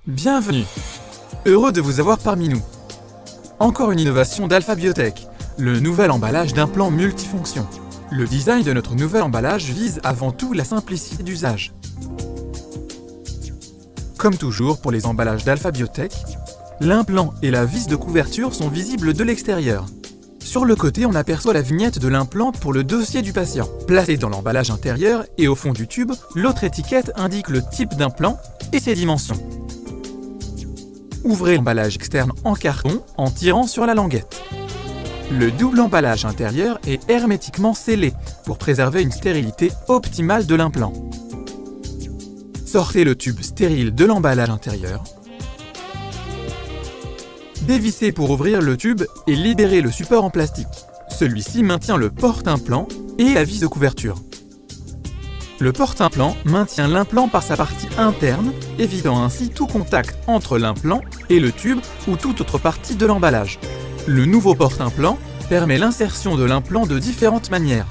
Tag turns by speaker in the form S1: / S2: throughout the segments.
S1: Bienvenue! Heureux de vous avoir parmi nous. Encore une innovation d'Alpha Biotech, le nouvel emballage d'implants multifonctions. Le design de notre nouvel emballage vise avant tout la simplicité d'usage. Comme toujours pour les emballages d'Alpha Biotech, l'implant et la vis de couverture sont visibles de l'extérieur. Sur le côté, on aperçoit la vignette de l'implant pour le dossier du patient. Placé dans l'emballage intérieur et au fond du tube, l'autre étiquette indique le type d'implant et ses dimensions. Ouvrez l'emballage externe en carton en tirant sur la languette. Le double emballage intérieur est hermétiquement scellé pour préserver une stérilité optimale de l'implant. Sortez le tube stérile de l'emballage intérieur. Dévissez pour ouvrir le tube et libérer le support en plastique. Celui-ci maintient le porte-implant et la vis de couverture. Le porte-implant maintient l'implant par sa partie interne, évitant ainsi tout contact entre l'implant et le tube ou toute autre partie de l'emballage. Le nouveau porte-implant permet l'insertion de l'implant de différentes manières.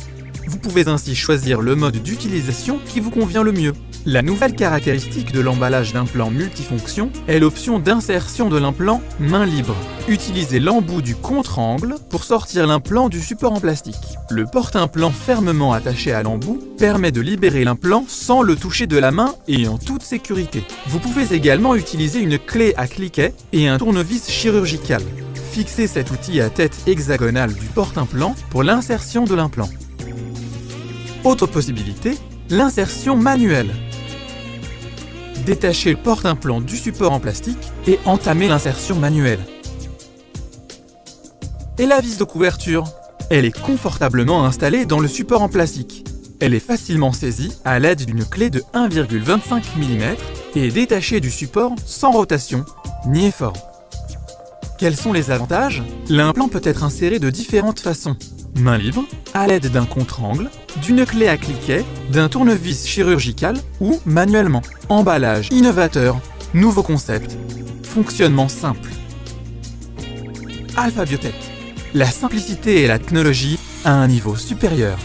S1: Vous pouvez ainsi choisir le mode d'utilisation qui vous convient le mieux. La nouvelle caractéristique de l'emballage d'implant multifonction est l'option d'insertion de l'implant main libre. Utilisez l'embout du contre-angle pour sortir l'implant du support en plastique. Le porte-implant fermement attaché à l'embout permet de libérer l'implant sans le toucher de la main et en toute sécurité. Vous pouvez également utiliser une clé à cliquet et un tournevis chirurgical. Fixez cet outil à tête hexagonale du porte-implant pour l'insertion de l'implant. Autre possibilité, l'insertion manuelle. Détachez le porte-implant du support en plastique et entamez l'insertion manuelle. Et la vis de couverture? Elle est confortablement installée dans le support en plastique. Elle est facilement saisie à l'aide d'une clé de 1,25 mm et détachée du support sans rotation ni effort. Quels sont les avantages? L'implant peut être inséré de différentes façons. Main libre, à l'aide d'un contre-angle, d'une clé à cliquet, d'un tournevis chirurgical ou manuellement. Emballage innovateur, nouveau concept, fonctionnement simple. Alpha Biotech, la simplicité et la technologie à un niveau supérieur.